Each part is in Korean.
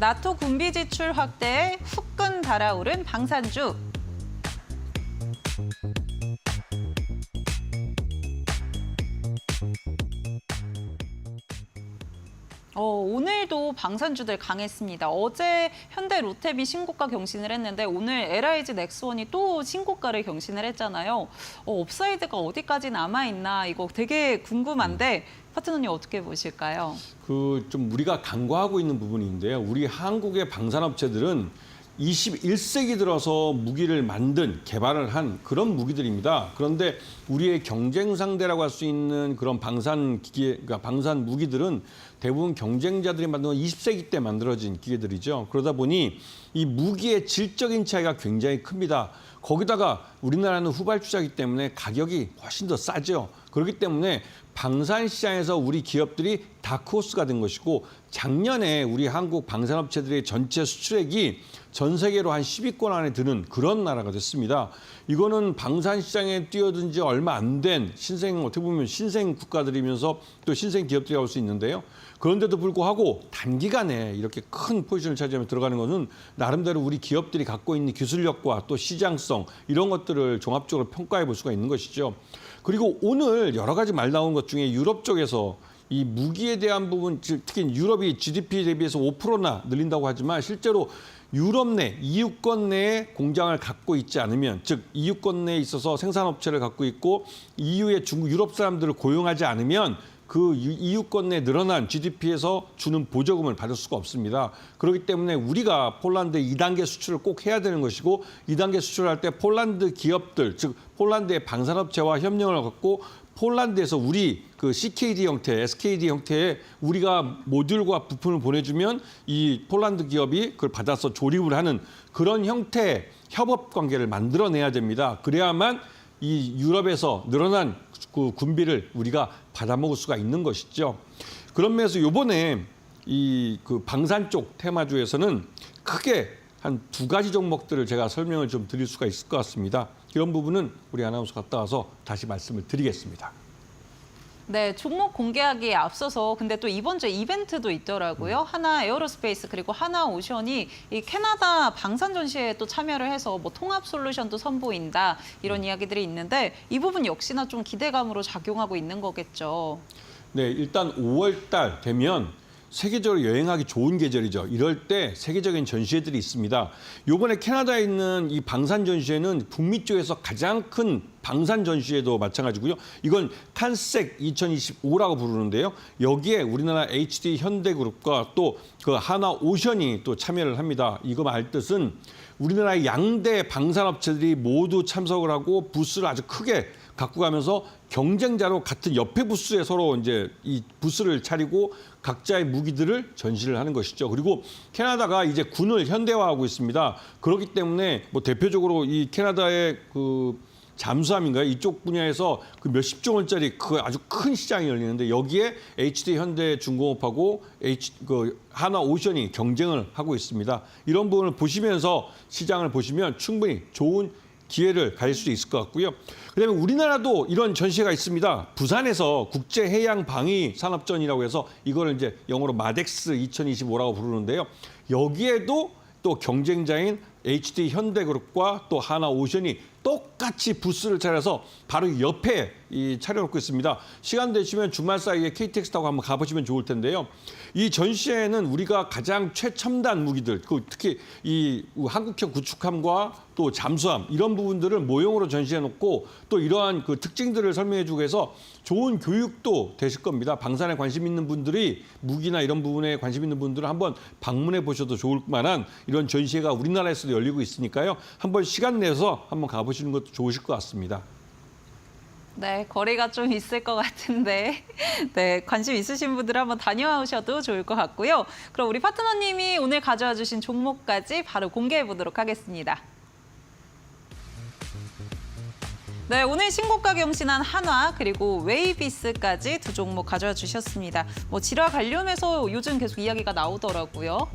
나토 군비 지출 확대에 후끈 달아오른 방산주. 오늘도 방산주들 강했습니다. 어제 현대 로템이 신고가 경신을 했는데 오늘 LIG 넥스원이 또 신고가를 경신을 했잖아요. 업사이드가 어디까지 남아있나 이거 되게 궁금한데 파트너님 어떻게 보실까요? 좀 우리가 간과하고 있는 부분인데요. 우리 한국의 방산업체들은 21세기 들어서 무기를 만든, 개발을 한 그런 무기들입니다. 그런데 우리의 경쟁 상대라고 할 수 있는 그런 방산 기계, 그러니까 방산 무기들은 대부분 경쟁자들이 만든 20세기 때 만들어진 기계들이죠. 그러다 보니 이 무기의 질적인 차이가 굉장히 큽니다. 거기다가 우리나라는 후발주자이기 때문에 가격이 훨씬 더 싸죠. 그렇기 때문에 방산 시장에서 우리 기업들이 다크호스가 된 것이고 작년에 우리 한국 방산업체들의 전체 수출액이 전 세계로 한 10위권 안에 드는 그런 나라가 됐습니다. 이거는 방산 시장에 뛰어든 지 얼마 안 된 어떻게 보면 신생 국가들이면서 또 신생 기업들이라고 할 수 있는데요. 그런데도 불구하고 단기간에 이렇게 큰 포지션을 차지하며 들어가는 것은 나름대로 우리 기업들이 갖고 있는 기술력과 또 시장성 이런 것들을 종합적으로 평가해 볼 수가 있는 것이죠. 그리고 오늘 여러 가지 말 나온 것 중에 유럽 쪽에서 이 무기에 대한 부분, 특히 유럽이 GDP 대비해서 5%나 늘린다고 하지만 실제로 유럽 내, EU권 내에 공장을 갖고 있지 않으면, 즉 EU권 내에 있어서 생산업체를 갖고 있고 EU의 유럽 사람들을 고용하지 않으면 그 EU권 내에 늘어난 GDP에서 주는 보조금을 받을 수가 없습니다. 그렇기 때문에 우리가 폴란드 2단계 수출을 꼭 해야 되는 것이고 2단계 수출을 할 때 폴란드 기업들, 즉 폴란드의 방산업체와 협력을 갖고 폴란드에서 우리 그 CKD 형태, SKD 형태의 우리가 모듈과 부품을 보내주면 이 폴란드 기업이 그걸 받아서 조립을 하는 그런 형태의 협업 관계를 만들어내야 됩니다. 그래야만 이 유럽에서 늘어난 그 군비를 우리가 받아먹을 수가 있는 것이죠. 그런 면에서 이번에 이 그 방산 쪽 테마주에서는 크게 한 2가지 종목들을 제가 설명을 좀 드릴 수가 있을 것 같습니다. 이런 부분은 우리 아나운서 갔다 와서 다시 말씀을 드리겠습니다. 네, 종목 공개하기에 앞서서 근데 또 이번 주에 이벤트도 있더라고요. 하나 에어로스페이스 그리고 하나 오션이 이 캐나다 방산 전시회에 또 참여를 해서 뭐 통합 솔루션도 선보인다 이런 이야기들이 있는데 이 부분 역시나 좀 기대감으로 작용하고 있는 거겠죠. 네, 일단 5월 달 되면 세계적으로 여행하기 좋은 계절이죠. 이럴 때 세계적인 전시회들이 있습니다. 이번에 캐나다에 있는 이 방산 전시회는 북미 쪽에서 가장 큰 방산 전시회도 마찬가지고요. 이건 칸색 2025라고 부르는데요. 여기에 우리나라 HD 현대그룹과 또 그 하나 오션이 또 참여를 합니다. 이거 말 뜻은 우리나라의 양대 방산업체들이 모두 참석을 하고 부스를 아주 크게 갖고 가면서 경쟁자로 같은 옆에 부스에 서로 이제 이 부스를 차리고 각자의 무기들을 전시를 하는 것이죠. 그리고 캐나다가 이제 군을 현대화하고 있습니다. 그렇기 때문에 뭐 대표적으로 이 캐나다의 그 잠수함인가요? 이쪽 분야에서 그 몇십 조 원짜리 그 아주 큰 시장이 열리는데 여기에 HD 현대중공업하고 하나 오션이 경쟁을 하고 있습니다. 이런 부분을 보시면서 시장을 보시면 충분히 좋은 기회를 가질 수 있을 것 같고요. 그다음에 우리나라도 이런 전시회가 있습니다. 부산에서 국제해양방위산업전이라고 해서 이거를 이제 영어로 마덱스 2025라고 부르는데요. 여기에도 또 경쟁자인 HD 현대그룹과 또 하나오션이 똑같이 부스를 차려서 바로 옆에 차려놓고 있습니다. 시간 되시면 주말 사이에 KTX 타고 한번 가보시면 좋을 텐데요. 이 전시회에는 우리가 가장 최첨단 무기들, 특히 이 한국형 구축함과 또 잠수함 이런 부분들을 모형으로 전시해놓고 또 이러한 그 특징들을 설명해주고 해서 좋은 교육도 되실 겁니다. 방산에 관심 있는 분들이 무기나 이런 부분에 관심 있는 분들은 한번 방문해 보셔도 좋을 만한 이런 전시회가 우리나라에서도 열리고 있으니까요. 한번 시간 내서 한번 가보시는 것도 좋으실 것 같습니다. 네, 거리가 좀 있을 것 같은데 네, 관심 있으신 분들 한번 다녀오셔도 좋을 것 같고요. 그럼 우리 파트너님이 오늘 가져와 주신 종목까지 바로 공개해 보도록 하겠습니다. 네, 오늘 신고가 경신한 한화 그리고 웨이비스까지 두 종목 가져와 주셨습니다. 뭐 질화 관련해서 요즘 계속 이야기가 나오더라고요.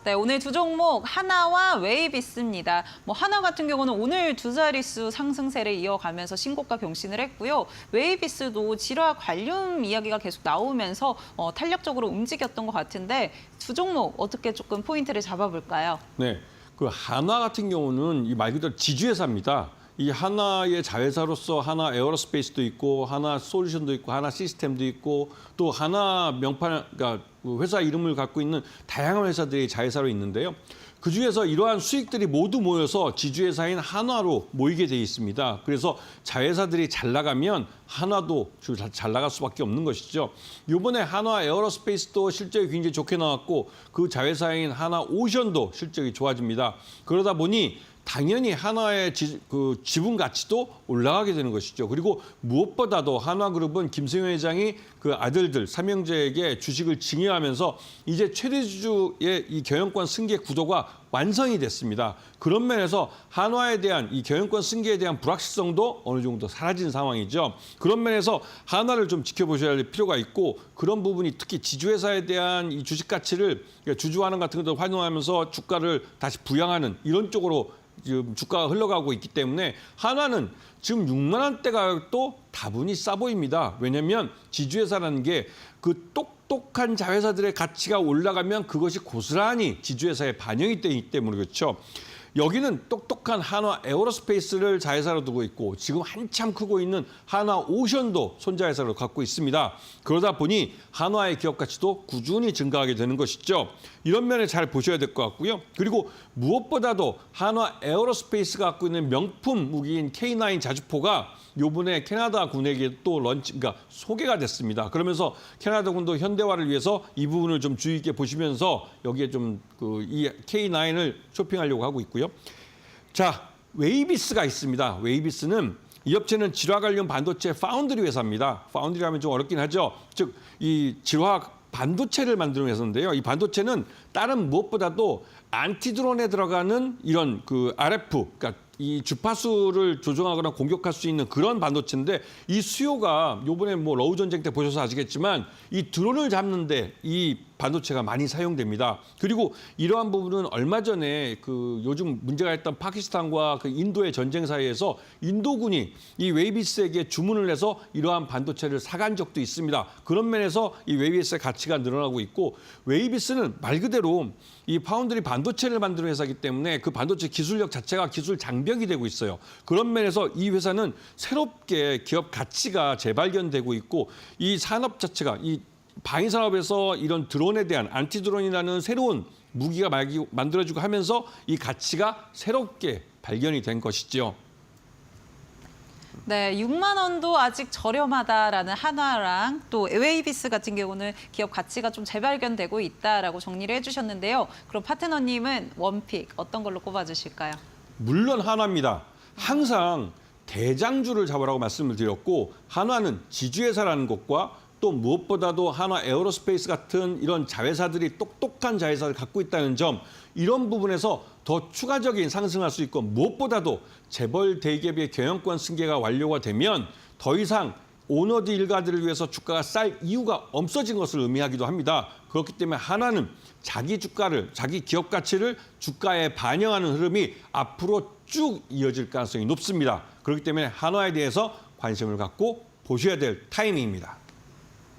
네, 오늘 두 종목 하나와 웨이비스입니다. 뭐 하나 같은 경우는 오늘 두 자릿수 상승세를 이어가면서 신고가 경신을 했고요. 웨이비스도 질화 관련 이야기가 계속 나오면서 탄력적으로 움직였던 것 같은데 두 종목 어떻게 조금 포인트를 잡아볼까요? 네, 그 하나 같은 경우는 이 말 그대로 지주회사입니다. 이 하나의 자회사로서 하나 에어로스페이스도 있고 하나 솔루션도 있고 하나 시스템도 있고 또 하나 명판 그러니까 회사 이름을 갖고 있는 다양한 회사들이 자회사로 있는데요. 그중에서 이러한 수익들이 모두 모여서 지주회사인 한화로 모이게 돼 있습니다. 그래서 자회사들이 잘 나가면 한화도 잘 나갈 수밖에 없는 것이죠. 이번에 한화 에어로스페이스도 실적이 굉장히 좋게 나왔고 그 자회사인 한화 오션도 실적이 좋아집니다. 그러다 보니 당연히 한화의 지분 가치도 올라가게 되는 것이죠. 그리고 무엇보다도 한화그룹은 김승현 회장이 그 아들들 삼형제에게 주식을 증여하면서 이제 최대주주의 이 경영권 승계 구도가 완성이 됐습니다. 그런 면에서 한화에 대한 이 경영권 승계에 대한 불확실성도 어느 정도 사라진 상황이죠. 그런 면에서 한화를 좀 지켜보셔야 할 필요가 있고 그런 부분이 특히 지주회사에 대한 이 주식 가치를 주주환원 같은 것도 활용하면서 주가를 다시 부양하는 이런 쪽으로 지금 주가가 흘러가고 있기 때문에 한화는 지금 6만 원대가 또 다분히 싸 보입니다. 왜냐하면 지주회사라는 게 그 똑똑한 자회사들의 가치가 올라가면 그것이 고스란히 지주회사에 반영이 되기 때문에 그렇죠. 여기는 똑똑한 한화 에어로스페이스를 자회사로 두고 있고 지금 한참 크고 있는 한화 오션도 손자회사로 갖고 있습니다. 그러다 보니 한화의 기업 가치도 꾸준히 증가하게 되는 것이죠. 이런 면에 잘 보셔야 될 것 같고요. 그리고 무엇보다도 한화 에어로스페이스가 갖고 있는 명품 무기인 K9 자주포가 요번에 캐나다군에게 또 그러니까 소개가 됐습니다. 그러면서 캐나다군도 현대화를 위해서 이 부분을 좀 주의 있게 보시면서 여기에 좀 이 K9을 쇼핑하려고 하고 있고요. 자, 웨이비스가 있습니다. 웨이비스는 이 업체는 질화 관련 반도체 파운드리 회사입니다. 파운드리하면 좀 어렵긴 하죠. 즉, 이 질화 반도체를 만드는 회사인데요. 이 반도체는 다른 무엇보다도 안티드론에 들어가는 이런 그 RF, 그러니까 이 주파수를 조정하거나 공격할 수 있는 그런 반도체인데 이 수요가 요번에 뭐 러우 전쟁 때 보셔서 아시겠지만 이 드론을 잡는데 이 반도체가 많이 사용됩니다. 그리고 이러한 부분은 얼마 전에 그 요즘 문제가 있던 파키스탄과 그 인도의 전쟁 사이에서 인도군이 이 웨이비스에게 주문을 해서 이러한 반도체를 사간 적도 있습니다. 그런 면에서 이 웨이비스의 가치가 늘어나고 있고 웨이비스는 말 그대로 이 파운드리 반도체를 만드는 회사이기 때문에 그 반도체 기술력 자체가 기술 장벽이 되고 있어요. 그런 면에서 이 회사는 새롭게 기업 가치가 재발견되고 있고 이 산업 자체가 이 방위 산업에서 이런 드론에 대한 안티드론이라는 새로운 무기가 만들어지고 하면서 이 가치가 새롭게 발견이 된 것이죠. 네, 6만 원도 아직 저렴하다라는 한화랑 또 웨이비스 같은 경우는 기업 가치가 좀 재발견되고 있다라고 정리를 해주셨는데요. 그럼 파트너님은 원픽 어떤 걸로 꼽아주실까요? 물론 한화입니다. 항상 대장주를 잡으라고 말씀을 드렸고 한화는 지주회사라는 것과 또 무엇보다도 한화 에어로스페이스 같은 이런 자회사들이 똑똑한 자회사를 갖고 있다는 점 이런 부분에서 더 추가적인 상승할 수 있고 무엇보다도 재벌 대기업의 경영권 승계가 완료가 되면 더 이상 오너드 일가들을 위해서 주가가 쌀 이유가 없어진 것을 의미하기도 합니다. 그렇기 때문에 한화는 자기 주가를, 자기 기업 가치를 주가에 반영하는 흐름이 앞으로 쭉 이어질 가능성이 높습니다. 그렇기 때문에 한화에 대해서 관심을 갖고 보셔야 될 타이밍입니다.